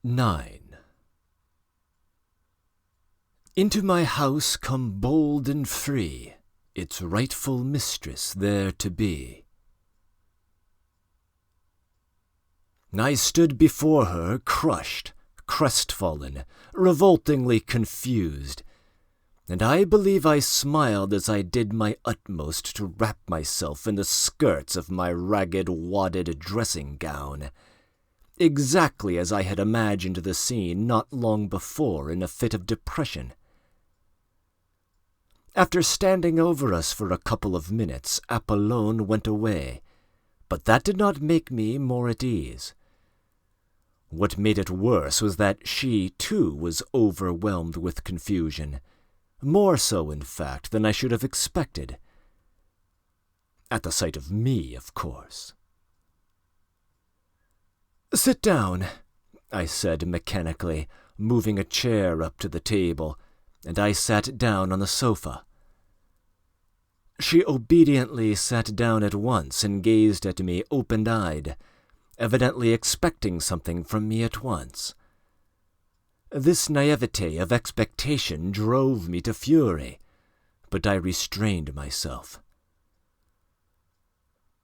9. Into my house come bold and free, its rightful mistress there to be. I stood before her crushed, crestfallen, revoltingly confused, and I believe I smiled as I did my utmost to wrap myself in the skirts of my ragged, wadded dressing gown, exactly as I had imagined the scene not long before in a fit of depression. After standing over us for a couple of minutes, Apollon went away, but that did not make me more at ease. What made it worse was that she, too, was overwhelmed with confusion, more so, in fact, than I should have expected. At the sight of me, of course. "Sit down," I said mechanically, moving a chair up to the table, and I sat down on the sofa. She obediently sat down at once and gazed at me open-eyed, evidently expecting something from me at once. This naivete of expectation drove me to fury, but I restrained myself.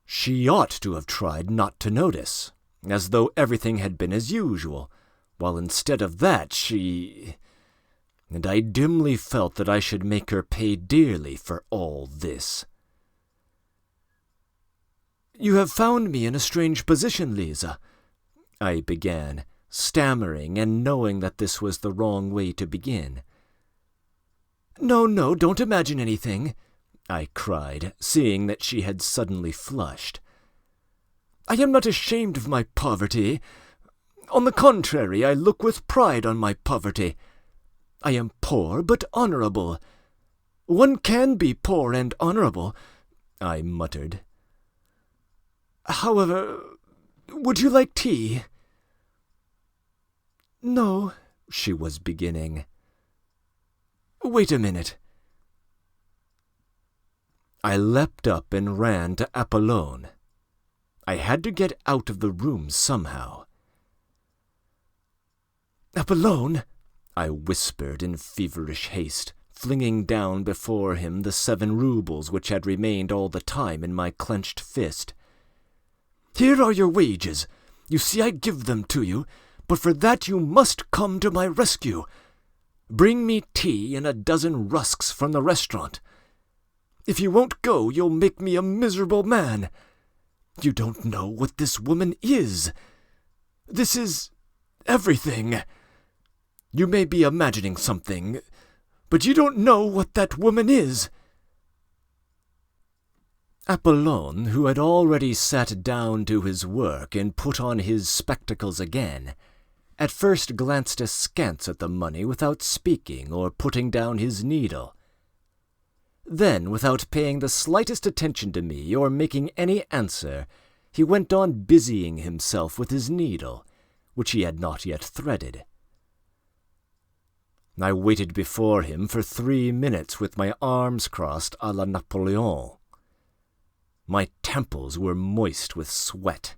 She ought to have tried not to notice, as though everything had been as usual, while instead of that and I dimly felt that I should make her pay dearly for all this. "You have found me in a strange position, Lisa," I began, stammering and knowing that this was the wrong way to begin. No, don't imagine anything," I cried, seeing that she had suddenly flushed. "I am not ashamed of my poverty. On the contrary, I look with pride on my poverty. I am poor but honorable. One can be poor and honorable," I muttered. "However, would you like tea?" "No," she was beginning. "Wait a minute." I leapt up and ran to Apollon. I had to get out of the room somehow. "Apollon," I whispered in feverish haste, flinging down before him the 7 rubles which had remained all the time in my clenched fist. "Here are your wages. You see I give them to you, but for that you must come to my rescue. Bring me tea and a dozen rusks from the restaurant. If you won't go, you'll make me a miserable man. You don't know what this woman is. This is everything. You may be imagining something, but you don't know what that woman is." Apollon, who had already sat down to his work and put on his spectacles again, at first glanced askance at the money without speaking or putting down his needle. Then, without paying the slightest attention to me or making any answer, he went on busying himself with his needle, which he had not yet threaded. I waited before him for 3 minutes with my arms crossed à la Napoleon. My temples were moist with sweat.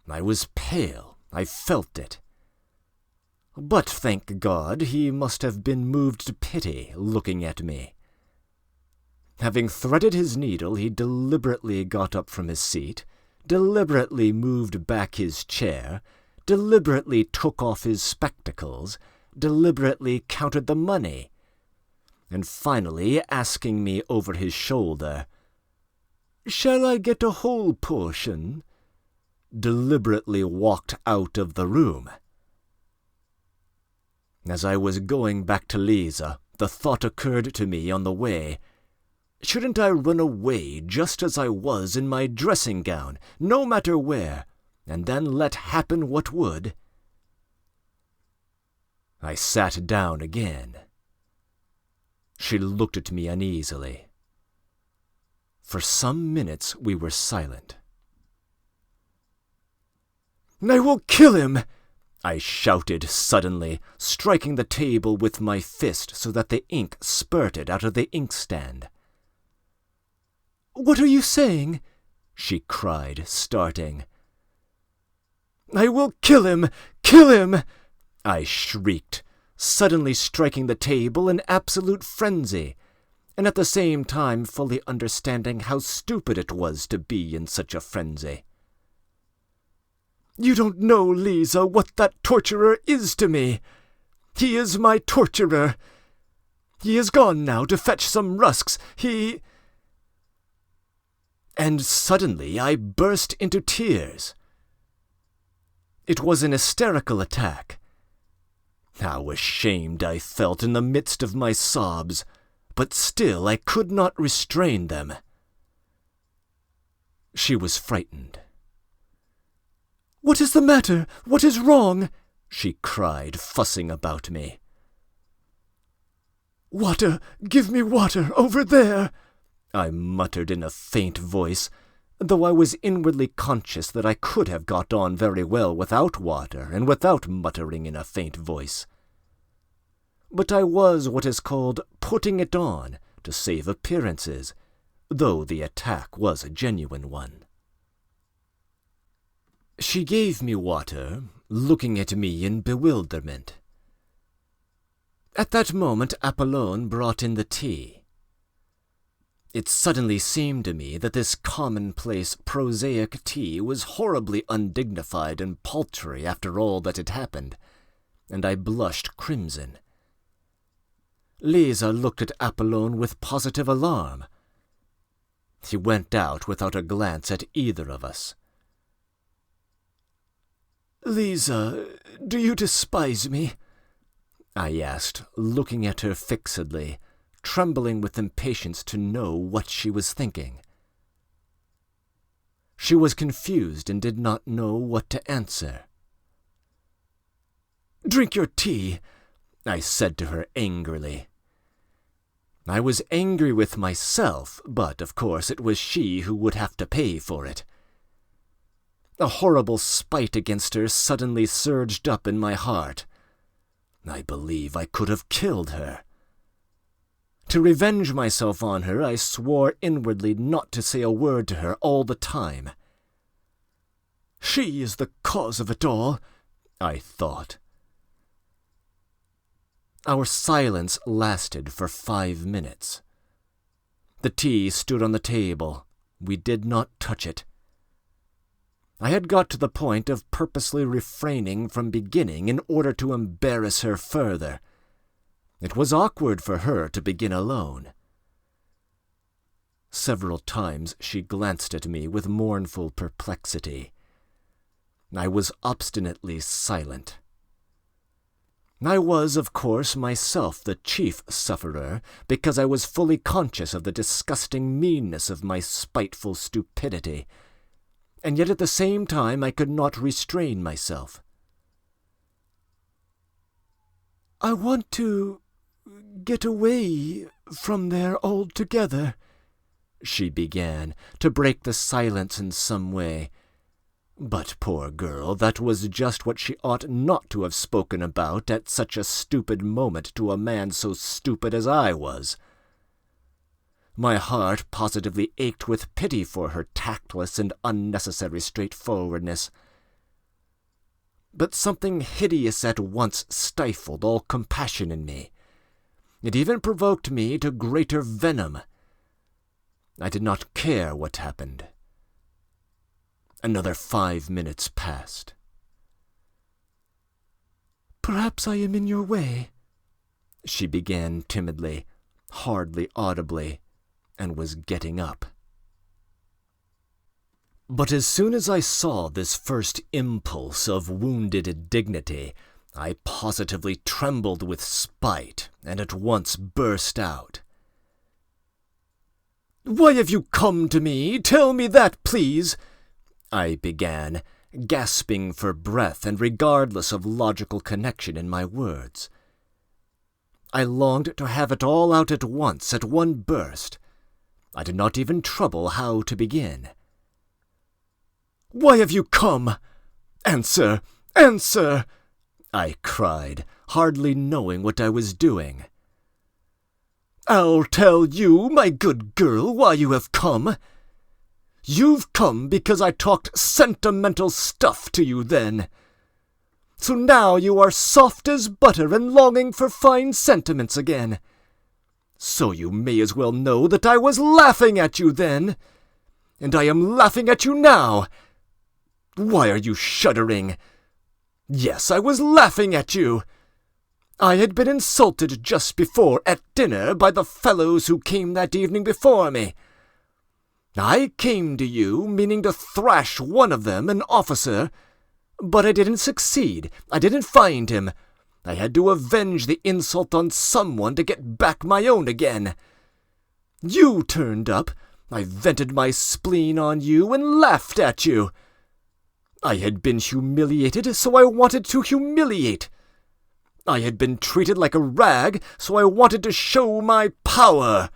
I was pale, I felt it. But, thank God, he must have been moved to pity, looking at me. Having threaded his needle, he deliberately got up from his seat, deliberately moved back his chair, deliberately took off his spectacles, deliberately counted the money, and finally, asking me over his shoulder, "Shall I get a whole portion?" deliberately walked out of the room. As I was going back to Lisa, the thought occurred to me on the way, shouldn't I run away just as I was in my dressing gown, no matter where, and then let happen what would? I sat down again. She looked at me uneasily. For some minutes we were silent. "I will kill him!" I shouted suddenly, striking the table with my fist so that the ink spurted out of the inkstand. "What are you saying?" she cried, starting. "I will kill him! Kill him! I shrieked, suddenly striking the table in absolute frenzy, and at the same time fully understanding how stupid it was to be in such a frenzy. You don't know, Lisa, what that torturer is to me. He is my torturer. He is gone now to fetch some rusks. And suddenly I burst into tears. It was an hysterical attack. How ashamed I felt in the midst of my sobs, but still I could not restrain them. She was frightened. "What is the matter? What is wrong?" she cried, fussing about me. "Water! Give me water, over there!" I muttered in a faint voice, though I was inwardly conscious that I could have got on very well without water and without muttering in a faint voice. But I was what is called putting it on to save appearances, though the attack was a genuine one. She gave me water, looking at me in bewilderment. At that moment Apollon brought in the tea. It suddenly seemed to me that this commonplace, prosaic tea was horribly undignified and paltry after all that had happened, and I blushed crimson. Lisa looked at Apollon with positive alarm. He went out without a glance at either of us. "Lisa, do you despise me?" I asked, looking at her fixedly, trembling with impatience to know what she was thinking. She was confused and did not know what to answer. "Drink your tea," I said to her angrily. I was angry with myself, but of course it was she who would have to pay for it. A horrible spite against her suddenly surged up in my heart. I believe I could have killed her. To revenge myself on her, I swore inwardly not to say a word to her all the time. She is the cause of it all, I thought. Our silence lasted for 5 minutes. The tea stood on the table. We did not touch it. I had got to the point of purposely refraining from beginning in order to embarrass her further. It was awkward for her to begin alone. Several times she glanced at me with mournful perplexity. I was obstinately silent. I was, of course, myself the chief sufferer, because I was fully conscious of the disgusting meanness of my spiteful stupidity, and yet at the same time I could not restrain myself. "I want to get away from there altogether," she began, to break the silence in some way. But, poor girl, that was just what she ought not to have spoken about at such a stupid moment to a man so stupid as I was. My heart positively ached with pity for her tactless and unnecessary straightforwardness. But something hideous at once stifled all compassion in me. It even provoked me to greater venom. I did not care what happened. Another 5 minutes passed. "Perhaps I am in your way," she began timidly, hardly audibly, and was getting up. But as soon as I saw this first impulse of wounded dignity, I positively trembled with spite, and at once burst out. "Why have you come to me? Tell me that, please," I began, gasping for breath and regardless of logical connection in my words. I longed to have it all out at once, at one burst. I did not even trouble how to begin. "Why have you come? Answer! Answer!" I cried, hardly knowing what I was doing. "I'll tell you, my good girl, why you have come. You've come because I talked sentimental stuff to you then. So now you are soft as butter and longing for fine sentiments again. So you may as well know that I was laughing at you then, and I am laughing at you now. Why are you shuddering? Yes, I was laughing at you. I had been insulted just before at dinner by the fellows who came that evening before me. I came to you meaning to thrash one of them, an officer, but I didn't succeed. I didn't find him. I had to avenge the insult on someone to get back my own again. You turned up. I vented my spleen on you and laughed at you. I had been humiliated, so I wanted to humiliate. I had been treated like a rag, so I wanted to show my power.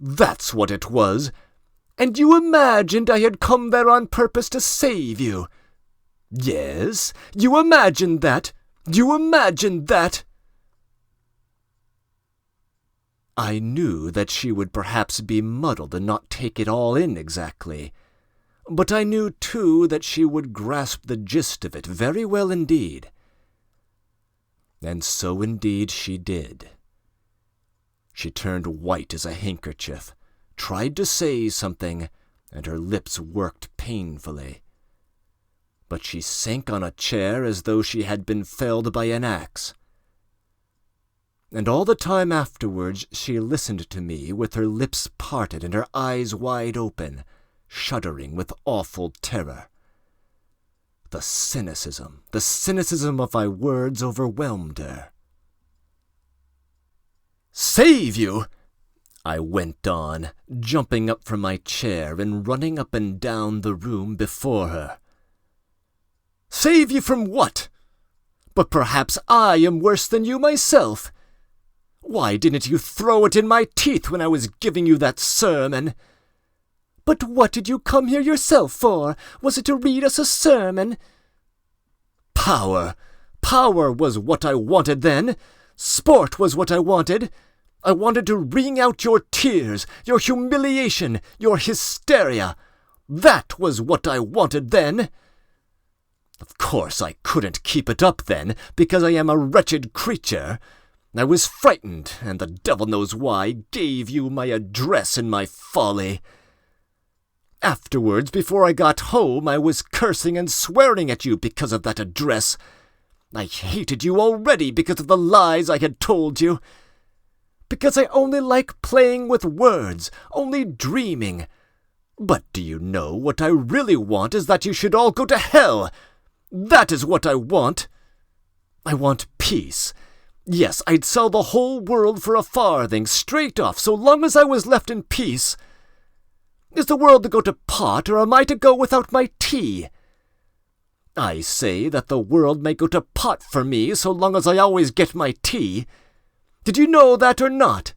That's what it was. And you imagined I had come there on purpose to save you. Yes, you imagined that. You imagined that. I knew that she would perhaps be muddled and not take it all in exactly. But I knew, too, that she would grasp the gist of it very well indeed. And so indeed she did. She turned white as a handkerchief, tried to say something, and her lips worked painfully. But she sank on a chair as though she had been felled by an axe. And all the time afterwards she listened to me with her lips parted and her eyes wide open, shuddering with awful terror. The cynicism of my words overwhelmed her. "Save you!" I went on, jumping up from my chair and running up and down the room before her. "Save you from what? But perhaps I am worse than you myself. Why didn't you throw it in my teeth when I was giving you that sermon? But what did you come here yourself for? Was it to read us a sermon? Power! Power was what I wanted then. Sport was what I wanted. I wanted to wring out your tears, your humiliation, your hysteria. That was what I wanted then. Of course I couldn't keep it up then, because I am a wretched creature. I was frightened, and the devil knows why, gave you my address in my folly. Afterwards, before I got home, I was cursing and swearing at you because of that address. I hated you already because of the lies I had told you. Because I only like playing with words, only dreaming. But do you know what I really want is that you should all go to hell? That is what I want. I want peace. Yes, I'd sell the whole world for a farthing, straight off, so long as I was left in peace. Is the world to go to pot, or am I to go without my tea? I say that the world may go to pot for me, so long as I always get my tea. Did you know that or not?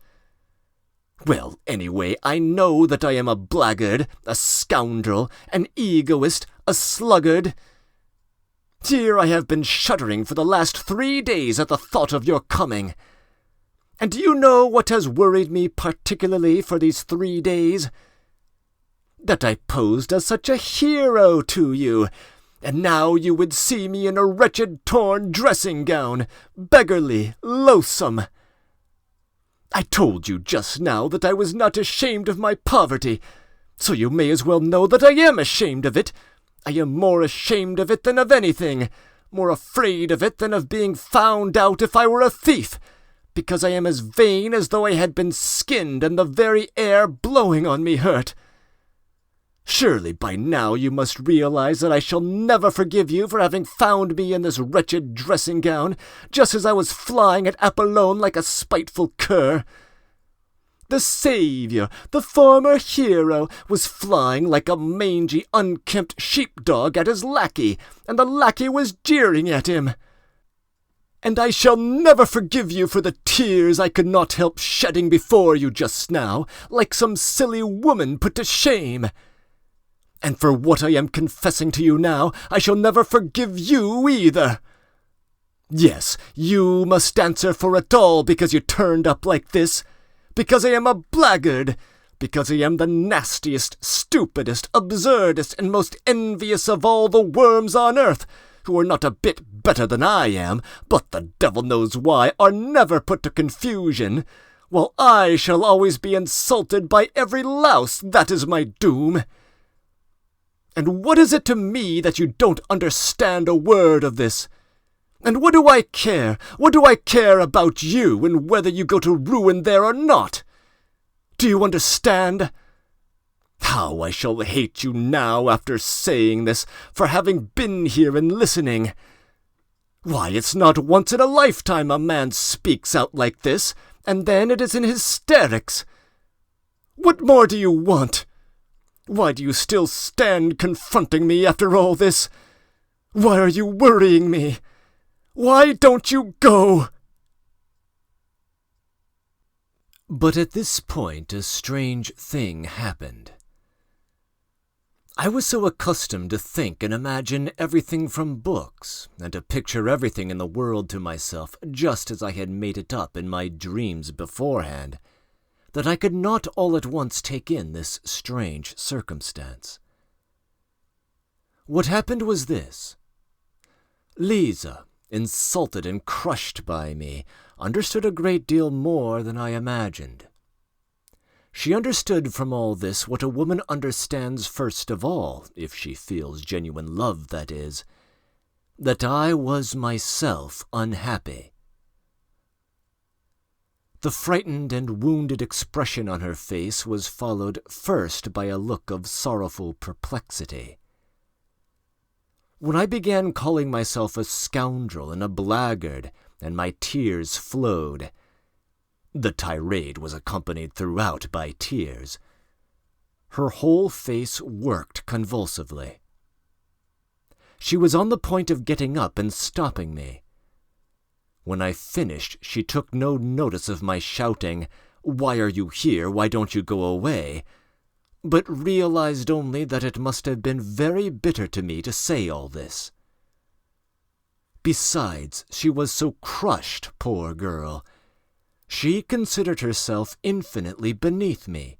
Well, anyway, I know that I am a blackguard, a scoundrel, an egoist, a sluggard. Here I have been shuddering for the last 3 days at the thought of your coming. And do you know what has worried me particularly for these 3 days? That I posed as such a hero to you, and now you would see me in a wretched torn dressing-gown, beggarly, loathsome. I told you just now that I was not ashamed of my poverty, so you may as well know that I am ashamed of it. I am more ashamed of it than of anything, more afraid of it than of being found out if I were a thief, because I am as vain as though I had been skinned and the very air blowing on me hurt. Surely by now you must realize that I shall never forgive you for having found me in this wretched dressing-gown, just as I was flying at Apollon like a spiteful cur. The saviour, the former hero, was flying like a mangy, unkempt sheepdog at his lackey, and the lackey was jeering at him. And I shall never forgive you for the tears I could not help shedding before you just now, like some silly woman put to shame. And for what I am confessing to you now, I shall never forgive you either. Yes, you must answer for it all because you turned up like this. Because I am a blackguard, because I am the nastiest, stupidest, absurdest, and most envious of all the worms on earth, who are not a bit better than I am, but the devil knows why, are never put to confusion, while I shall always be insulted by every louse. That is my doom. And what is it to me that you don't understand a word of this? And what do I care? What do I care about you, and whether you go to ruin there or not? Do you understand? How I shall hate you now after saying this, for having been here and listening. Why, it's not once in a lifetime a man speaks out like this, and then it is in hysterics. What more do you want? Why do you still stand confronting me after all this? Why are you worrying me? Why don't you go?" But at this point a strange thing happened. I was so accustomed to think and imagine everything from books, and to picture everything in the world to myself just as I had made it up in my dreams beforehand, that I could not all at once take in this strange circumstance. What happened was this. Lisa, insulted and crushed by me, understood a great deal more than I imagined. She understood from all this what a woman understands first of all, if she feels genuine love, that is, that I was myself unhappy. The frightened and wounded expression on her face was followed first by a look of sorrowful perplexity. When I began calling myself a scoundrel and a blackguard, and my tears flowed, the tirade was accompanied throughout by tears, her whole face worked convulsively. She was on the point of getting up and stopping me. When I finished, she took no notice of my shouting, "Why are you here? Why don't you go away?" but realized only that it must have been very bitter to me to say all this. Besides, she was so crushed, poor girl. She considered herself infinitely beneath me.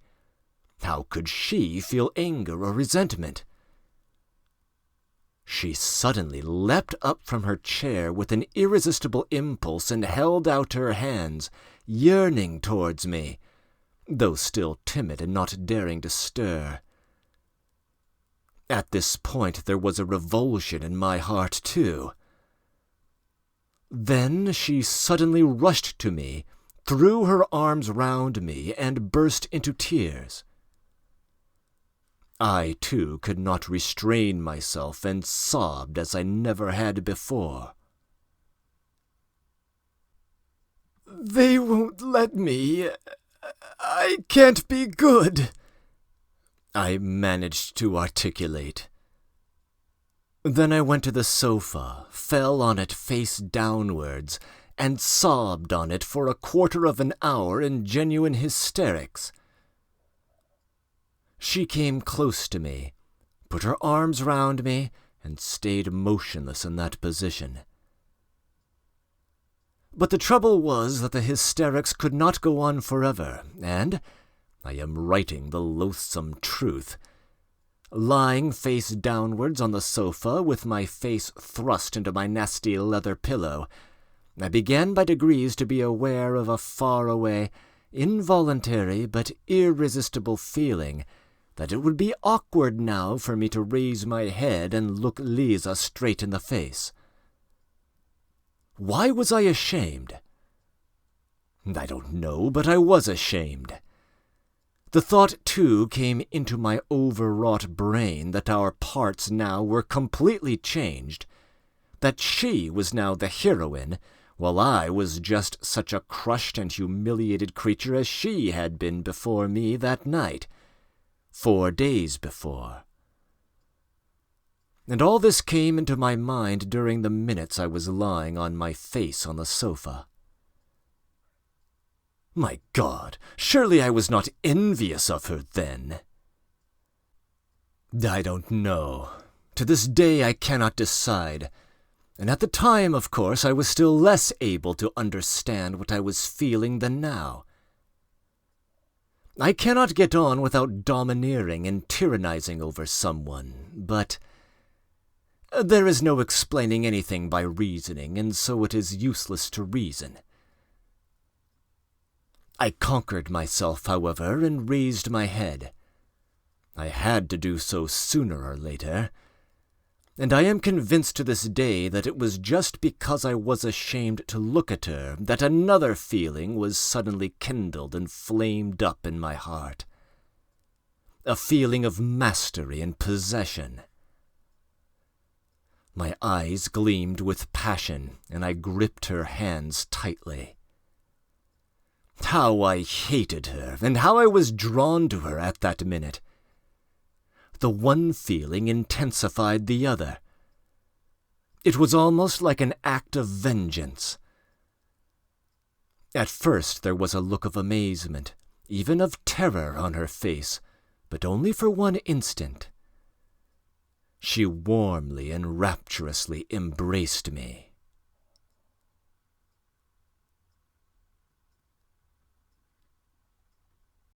How could she feel anger or resentment? She suddenly leapt up from her chair with an irresistible impulse and held out her hands, yearning towards me, though still timid and not daring to stir. At this point there was a revulsion in my heart too. Then she suddenly rushed to me, threw her arms round me, and burst into tears. I, too, could not restrain myself, and sobbed as I never had before. "They won't let me. I can't be good," I managed to articulate. Then I went to the sofa, fell on it face downwards, and sobbed on it for 1/4 of an hour in genuine hysterics. She came close to me, put her arms round me, and stayed motionless in that position. But the trouble was that the hysterics could not go on forever, and, I am writing the loathsome truth, lying face downwards on the sofa with my face thrust into my nasty leather pillow, I began by degrees to be aware of a far-away, involuntary but irresistible feeling that it would be awkward now for me to raise my head and look Lisa straight in the face. Why was I ashamed? I don't know, but I was ashamed. The thought, too, came into my overwrought brain that our parts now were completely changed, that she was now the heroine, while I was just such a crushed and humiliated creature as she had been before me that night, 4 days before. And all this came into my mind during the minutes I was lying on my face on the sofa. My God, surely I was not envious of her then. I don't know. To this day I cannot decide, and at the time, of course, I was still less able to understand what I was feeling than now. I cannot get on without domineering and tyrannizing over someone, but There is no explaining anything by reasoning, and so it is useless to reason. I conquered myself, however, and raised my head. I had to do so sooner or later, and I am convinced to this day that it was just because I was ashamed to look at her that another feeling was suddenly kindled and flamed up in my heart. A feeling of mastery and possession. My eyes gleamed with passion, and I gripped her hands tightly. How I hated her, and how I was drawn to her at that minute. The one feeling intensified the other. It was almost like an act of vengeance. At first there was a look of amazement, even of terror on her face, but only for one instant. She warmly and rapturously embraced me.